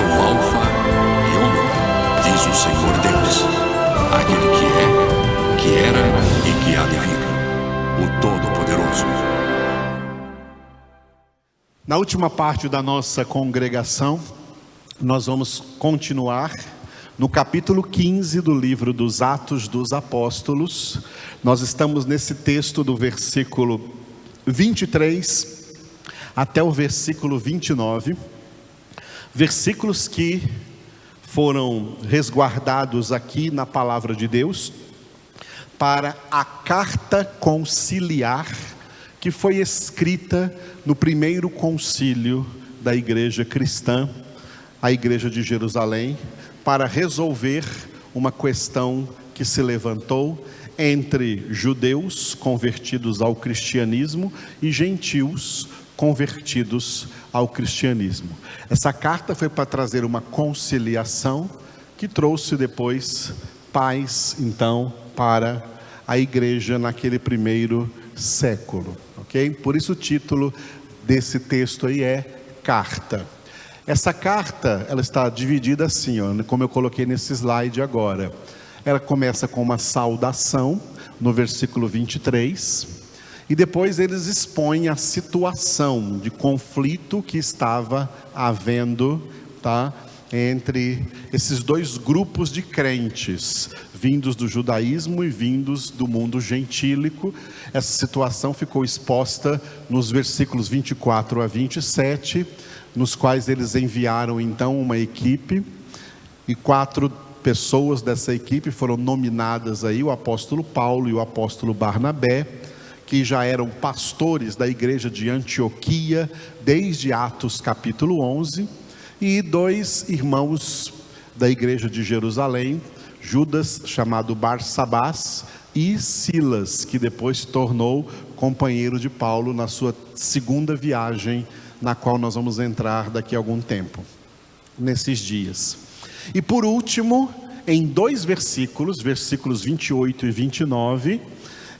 sou o Alfa e Ômega, diz o Senhor Deus, aquele que é, que era e que há de vir, o Todo-Poderoso. Na última parte da nossa congregação, nós vamos continuar no capítulo 15 do livro dos Atos dos Apóstolos. Nós estamos nesse texto do versículo 23 até o versículo 29, versículos que foram resguardados aqui na palavra de Deus para a carta conciliar que foi escrita no primeiro concílio da igreja cristã, a igreja de Jerusalém, para resolver uma questão que se levantou entre judeus convertidos ao cristianismo e gentios convertidos ao cristianismo. Essa carta foi para trazer uma conciliação que trouxe depois paz, então, para a igreja naquele primeiro século, ok? Por isso o título desse texto aí é Carta. Essa carta, ela está dividida assim, ó, como eu coloquei nesse slide agora. Ela começa com uma saudação, no versículo 23, e depois eles expõem a situação de conflito que estava havendo, tá, entre esses dois grupos de crentes, vindos do judaísmo e vindos do mundo gentílico. Essa situação ficou exposta nos versículos 24 a 27, nos quais eles enviaram então uma equipe, e 4 pessoas dessa equipe foram nominadas aí, o apóstolo Paulo e o apóstolo Barnabé, que já eram pastores da igreja de Antioquia desde Atos capítulo 11, e 2 irmãos da igreja de Jerusalém, Judas, chamado Barsabás, e Silas, que depois se tornou companheiro de Paulo na sua segunda viagem, na qual nós vamos entrar daqui a algum tempo, nesses dias. E por último, em 2 versículos, versículos 28 e 29,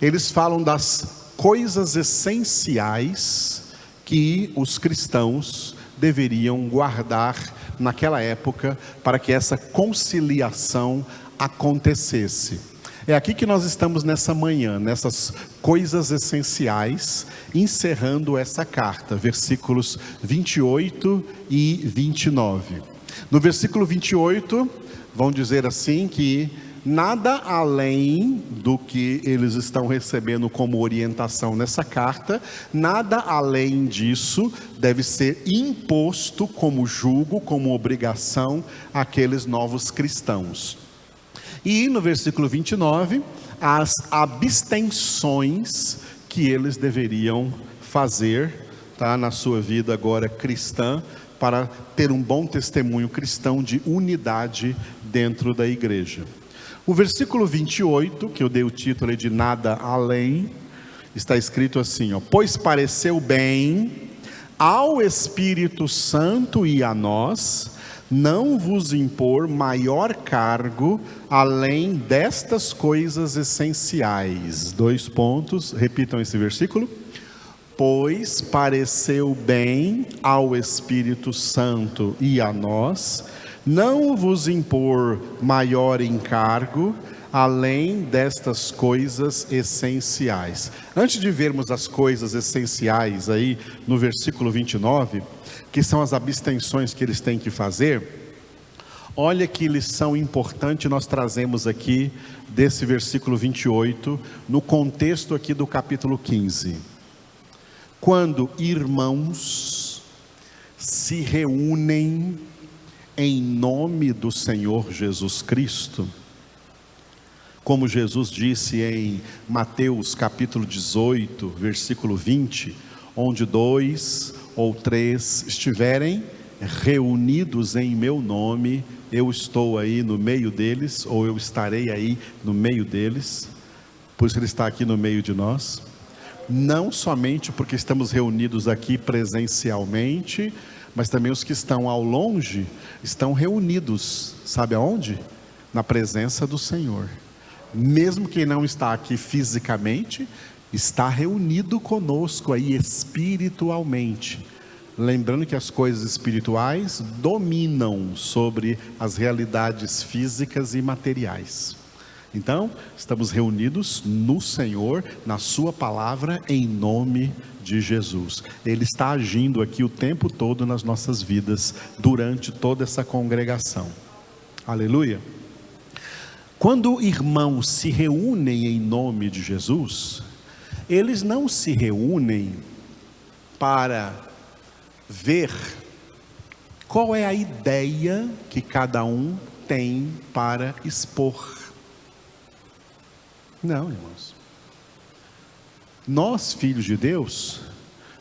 eles falam das coisas essenciais que os cristãos deveriam guardar naquela época para que essa conciliação acontecesse. É aqui que nós estamos nessa manhã, nessas coisas essenciais, encerrando essa carta, versículos 28 e 29. No versículo 28, vão dizer assim que nada além do que eles estão recebendo como orientação nessa carta, nada além disso deve ser imposto como jugo, como obrigação àqueles novos cristãos. E no versículo 29, as abstenções que eles deveriam fazer, tá, na sua vida agora cristã, para ter um bom testemunho cristão de unidade dentro da igreja. O versículo 28, que eu dei o título de nada além, está escrito assim, ó: pois pareceu bem ao Espírito Santo e a nós não vos impor maior cargo além destas coisas essenciais. 2 pontos, repitam esse versículo. Pois pareceu bem ao Espírito Santo e a nós não vos impor maior encargo além destas coisas essenciais. Antes de vermos as coisas essenciais aí no versículo 29, que são as abstenções que eles têm que fazer, olha que lição importante nós trazemos aqui desse versículo 28, no contexto aqui do capítulo 15. Quando irmãos se reúnem em nome do Senhor Jesus Cristo, como Jesus disse em Mateus capítulo 18, versículo 20, onde 2 ou 3 estiverem reunidos em meu nome, eu estou aí no meio deles, ou eu estarei aí no meio deles. Por isso ele está aqui no meio de nós, não somente porque estamos reunidos aqui presencialmente, mas também os que estão ao longe, estão reunidos, sabe aonde? Na presença do Senhor. Mesmo quem não está aqui fisicamente, está reunido conosco aí espiritualmente, lembrando que as coisas espirituais dominam sobre as realidades físicas e materiais. Então, estamos reunidos no Senhor, na sua palavra, em nome de Jesus. Ele está agindo aqui o tempo todo nas nossas vidas, durante toda essa congregação. Aleluia. Quando irmãos se reúnem em nome de Jesus, eles não se reúnem para ver qual é a ideia que cada um tem para expor. Não, irmãos. Nós, filhos de Deus,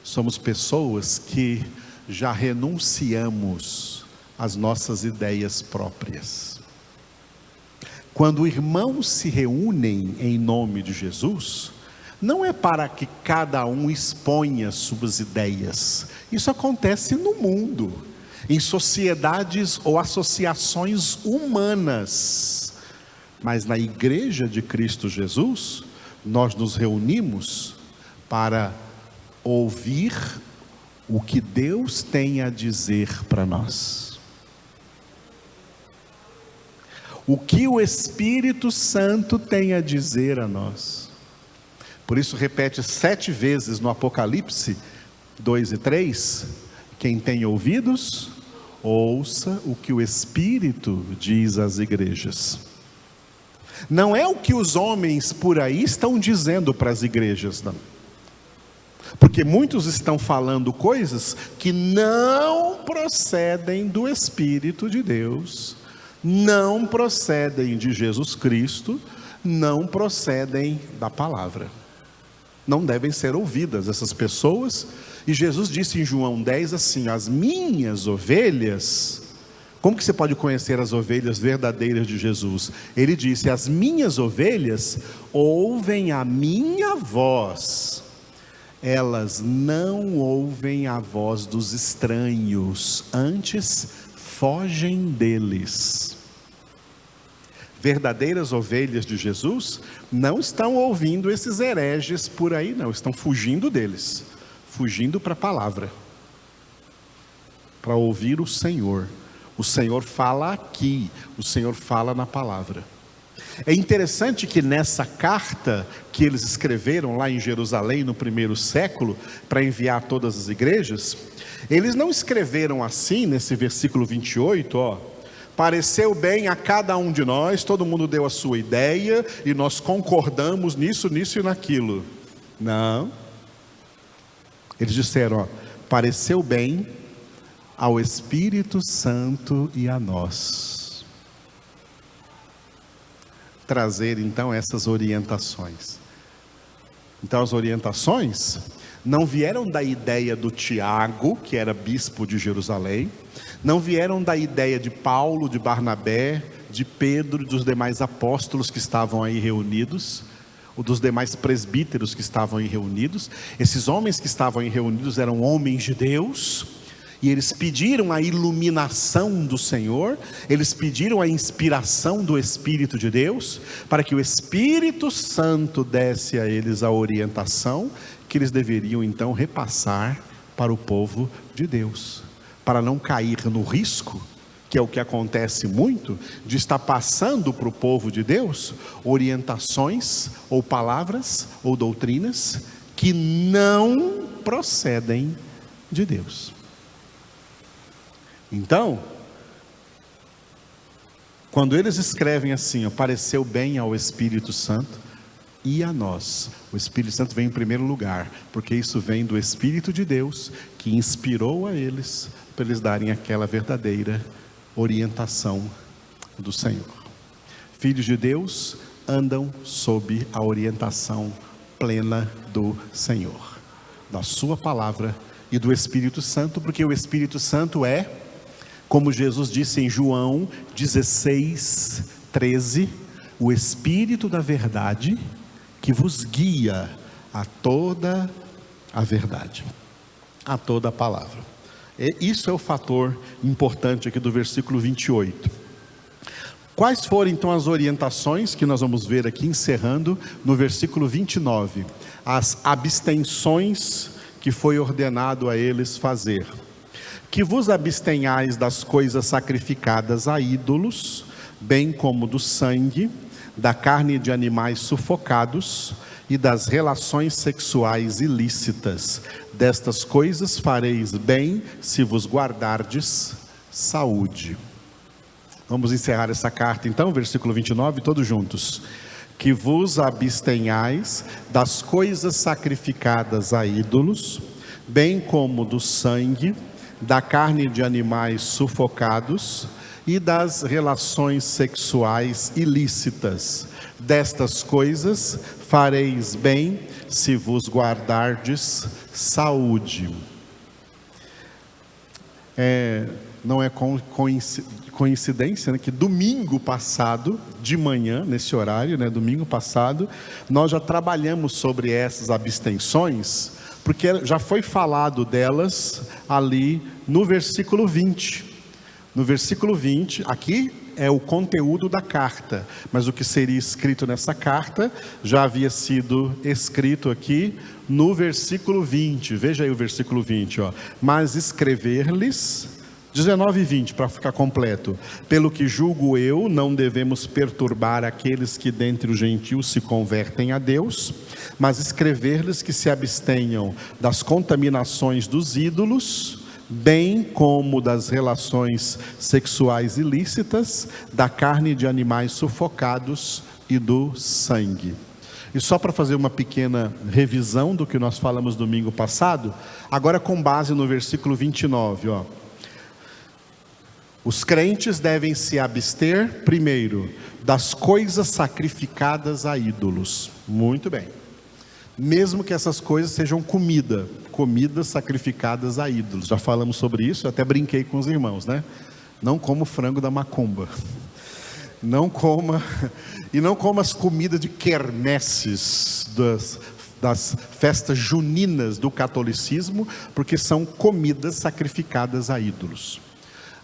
somos pessoas que já renunciamos às nossas ideias próprias. Quando irmãos se reúnem em nome de Jesus, não é para que cada um exponha suas ideias. Isso acontece no mundo, em sociedades ou associações humanas. Mas na igreja de Cristo Jesus, nós nos reunimos para ouvir o que Deus tem a dizer para nós. O que o Espírito Santo tem a dizer a nós. Por isso repete 7 vezes no Apocalipse 2 e 3, quem tem ouvidos, ouça o que o Espírito diz às igrejas. Não é o que os homens por aí estão dizendo para as igrejas, não. Porque muitos estão falando coisas que não procedem do Espírito de Deus, não procedem de Jesus Cristo, não procedem da palavra. Não devem ser ouvidas essas pessoas. E Jesus disse em João 10 assim: as minhas ovelhas... Como que você pode conhecer as ovelhas verdadeiras de Jesus? Ele disse: as minhas ovelhas ouvem a minha voz. Elas não ouvem a voz dos estranhos, antes fogem deles. Verdadeiras ovelhas de Jesus não estão ouvindo esses hereges por aí, não. Estão fugindo deles, fugindo para a palavra, para ouvir o Senhor. O Senhor fala aqui, o Senhor fala na palavra. É interessante que nessa carta que eles escreveram lá em Jerusalém no primeiro século, para enviar a todas as igrejas, eles não escreveram assim nesse versículo 28, pareceu bem a cada um de nós, todo mundo deu a sua ideia e nós concordamos nisso e naquilo. Não. Eles disseram, pareceu bem ao Espírito Santo e a nós trazer então essas orientações. Então as orientações não vieram da ideia do Tiago, que era bispo de Jerusalém, não vieram da ideia de Paulo, de Barnabé, de Pedro e dos demais apóstolos que estavam aí reunidos, ou dos demais presbíteros que estavam aí reunidos. Esses homens que estavam aí reunidos eram homens de Deus, e eles pediram a iluminação do Senhor, eles pediram a inspiração do Espírito de Deus, para que o Espírito Santo desse a eles a orientação que eles deveriam então repassar para o povo de Deus, para não cair no risco, que é o que acontece muito, de estar passando para o povo de Deus orientações, ou palavras, ou doutrinas, que não procedem de Deus. Então, quando eles escrevem assim, pareceu bem ao Espírito Santo e a nós, o Espírito Santo vem em primeiro lugar, porque isso vem do Espírito de Deus, que inspirou a eles, para eles darem aquela verdadeira orientação do Senhor. Filhos de Deus andam sob a orientação plena do Senhor, da sua palavra e do Espírito Santo, porque o Espírito Santo é, como Jesus disse em João 16, 13, o Espírito da verdade que vos guia a toda a verdade, a toda a palavra. Isso é o fator importante aqui do versículo 28. Quais foram então as orientações que nós vamos ver aqui, encerrando no versículo 29? As abstenções que foi ordenado a eles fazer: que vos abstenhais das coisas sacrificadas a ídolos, bem como do sangue, da carne de animais sufocados e das relações sexuais ilícitas. Destas coisas fareis bem se vos guardardes saúde. Vamos encerrar essa carta então, versículo 29, todos juntos. Que vos abstenhais das coisas sacrificadas a ídolos, bem como do sangue, da carne de animais sufocados e das relações sexuais ilícitas. Destas coisas fareis bem se vos guardardes saúde. Não é coincidência, né, que domingo passado, de manhã, nesse horário, né, domingo passado, nós já trabalhamos sobre essas abstenções, porque já foi falado delas ali no versículo 20. No versículo 20, aqui é o conteúdo da carta, mas o que seria escrito nessa carta já havia sido escrito aqui no versículo 20. Veja aí o versículo 20, ó. Mas escrever-lhes, 19 e 20, para ficar completo: pelo que julgo eu, não devemos perturbar aqueles que dentre os gentios se convertem a Deus, mas escrever-lhes que se abstenham das contaminações dos ídolos, bem como das relações sexuais ilícitas, da carne de animais sufocados e do sangue. E só para fazer uma pequena revisão do que nós falamos domingo passado, agora com base no versículo 29, ó. Os crentes devem se abster, primeiro, das coisas sacrificadas a ídolos. Muito bem. Mesmo que essas coisas sejam comidas sacrificadas a ídolos. Já falamos sobre isso, eu até brinquei com os irmãos, né? Não coma o frango da macumba. Não coma as comidas de quermesses das festas juninas do catolicismo, porque são comidas sacrificadas a ídolos.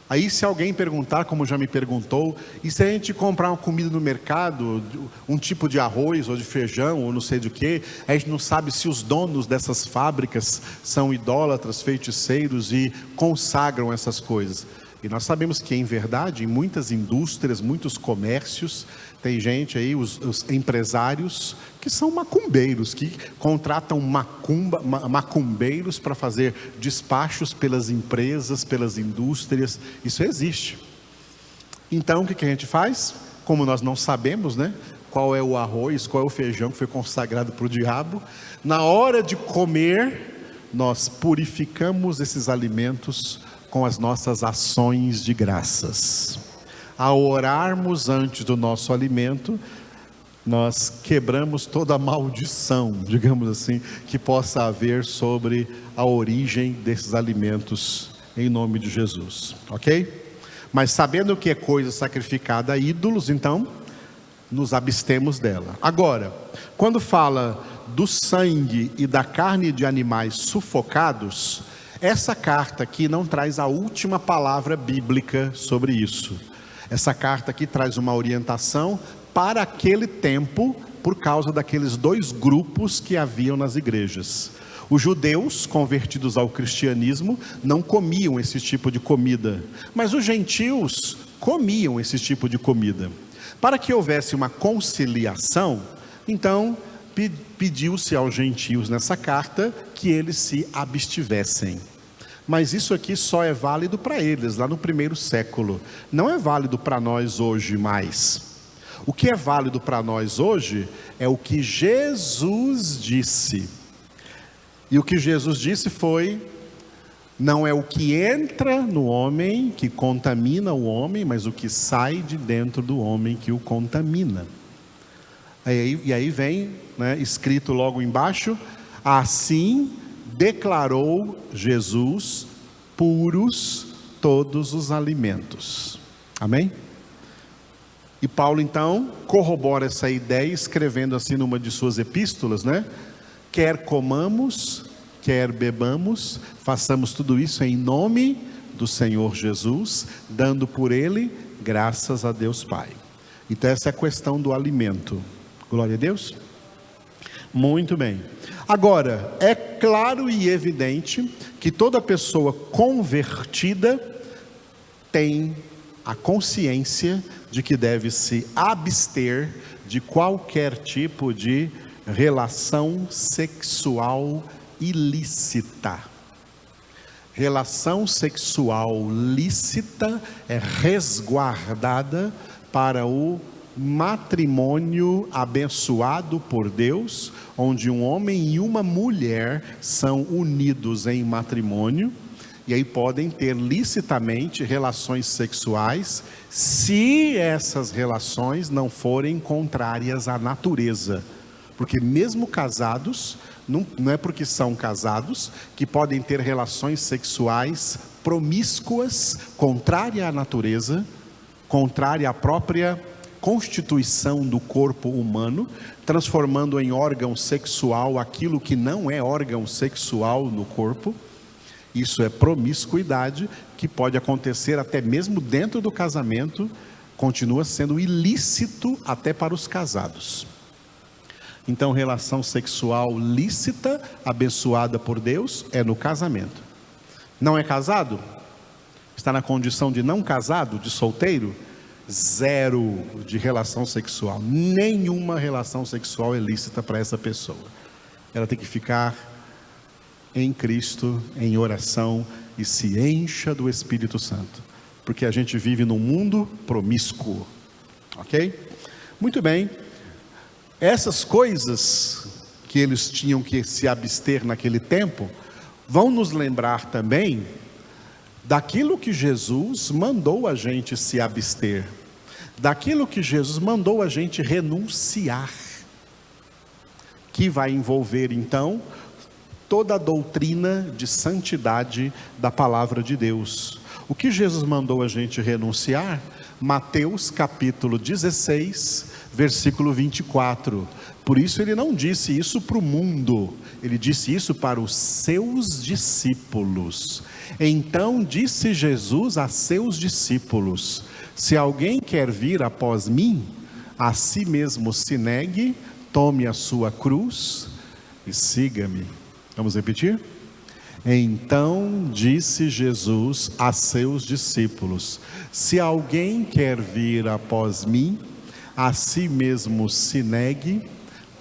Aí se alguém perguntar, como já me perguntou, e se a gente comprar uma comida no mercado, um tipo de arroz ou de feijão ou não sei do que, a gente não sabe se os donos dessas fábricas são idólatras, feiticeiros e consagram essas coisas. E nós sabemos que, em verdade, em muitas indústrias, muitos comércios, tem gente aí, os empresários, que são macumbeiros, que contratam macumbeiros para fazer despachos pelas empresas, pelas indústrias. Isso existe. Então, o que a gente faz? Como nós não sabemos, né, qual é o arroz, qual é o feijão que foi consagrado para o diabo, na hora de comer, nós purificamos esses alimentos com as nossas ações de graças. Ao orarmos antes do nosso alimento, nós quebramos toda a maldição, digamos assim, que possa haver sobre a origem desses alimentos, em nome de Jesus, ok? Mas sabendo que é coisa sacrificada a ídolos, então, nos abstemos dela. Agora, quando fala do sangue e da carne de animais sufocados, essa carta aqui não traz a última palavra bíblica sobre isso. Essa carta aqui traz uma orientação para aquele tempo, por causa daqueles dois grupos que haviam nas igrejas. Os judeus convertidos ao cristianismo não comiam esse tipo de comida, mas os gentios comiam esse tipo de comida. Para que houvesse uma conciliação, então pediu-se aos gentios nessa carta que eles se abstivessem. Mas isso aqui só é válido para eles, lá no primeiro século. Não é válido para nós hoje mais. O que é válido para nós hoje é o que Jesus disse. E o que Jesus disse foi: não é o que entra no homem que contamina o homem, mas o que sai de dentro do homem que o contamina. E aí vem, né, escrito logo embaixo: assim declarou Jesus puros todos os alimentos. Amém? E Paulo então corrobora essa ideia, escrevendo assim numa de suas epístolas, né? Quer comamos, quer bebamos, façamos tudo isso em nome do Senhor Jesus, dando por Ele graças a Deus Pai. Então essa é a questão do alimento. Glória a Deus. Muito bem. Agora, é claro e evidente que toda pessoa convertida tem a consciência de que deve se abster de qualquer tipo de relação sexual ilícita. Relação sexual lícita é resguardada para o matrimônio abençoado por Deus, onde um homem e uma mulher são unidos em matrimônio, e aí podem ter licitamente relações sexuais, se essas relações não forem contrárias à natureza. Porque mesmo casados, não é porque são casados que podem ter relações sexuais promíscuas, contrária à natureza, contrária à própria constituição do corpo humano, transformando em órgão sexual aquilo que não é órgão sexual no corpo. Isso é promiscuidade, que pode acontecer até mesmo dentro do casamento, continua sendo ilícito até para os casados. Então, relação sexual lícita, abençoada por Deus, é no casamento. Não é casado? Está na condição de não casado, de solteiro? Zero de relação sexual. Nenhuma relação sexual é lícita para essa pessoa. Ela tem que ficar em Cristo, em oração, e se encha do Espírito Santo. Porque a gente vive num mundo promíscuo. Ok? Muito bem. Essas coisas que eles tinham que se abster naquele tempo, vão nos lembrar também daquilo que Jesus mandou a gente se abster, daquilo que Jesus mandou a gente renunciar, que vai envolver então toda a doutrina de santidade da palavra de Deus. O que Jesus mandou a gente renunciar? Mateus capítulo 16, versículo 24. Por isso ele não disse isso para o mundo, ele disse isso para os seus discípulos. Então disse Jesus a seus discípulos: se alguém quer vir após mim, a si mesmo se negue, tome a sua cruz e siga-me. Vamos repetir? Então disse Jesus a seus discípulos: se alguém quer vir após mim, a si mesmo se negue,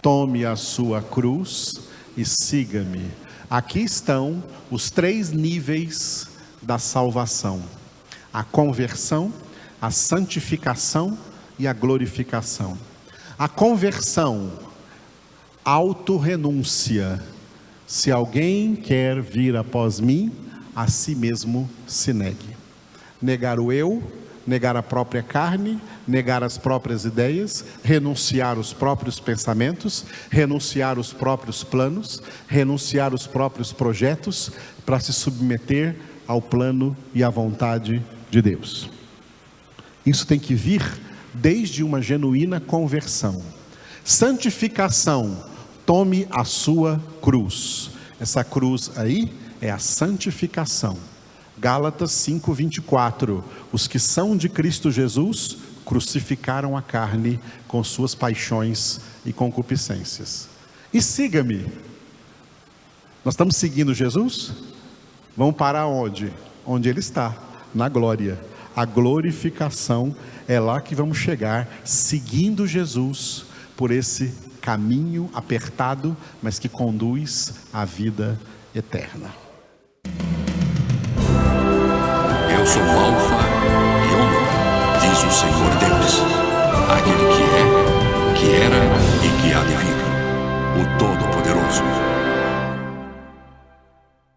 tome a sua cruz e siga-me. Aqui estão os 3 níveis da salvação: a conversão, a santificação e a glorificação. A conversão, autorrenúncia. Se alguém quer vir após mim, a si mesmo se negue. Negar o eu, negar a própria carne, negar as próprias ideias, renunciar os próprios pensamentos, renunciar os próprios planos, renunciar os próprios projetos, para se submeter ao plano e à vontade de Deus. Isso tem que vir desde uma genuína conversão. Santificação. Tome a sua cruz. Essa cruz aí é a santificação. Gálatas 5:24. Os que são de Cristo Jesus crucificaram a carne com suas paixões e concupiscências. E siga-me. Nós estamos seguindo Jesus? Vamos parar onde? Onde Ele está, na glória. A glorificação é lá que vamos chegar, seguindo Jesus por esse caminho apertado, mas que conduz à vida eterna. Eu sou o Alfa e Ômega, diz o Senhor Deus, aquele que é, que era e que há de vir, o Todo-Poderoso.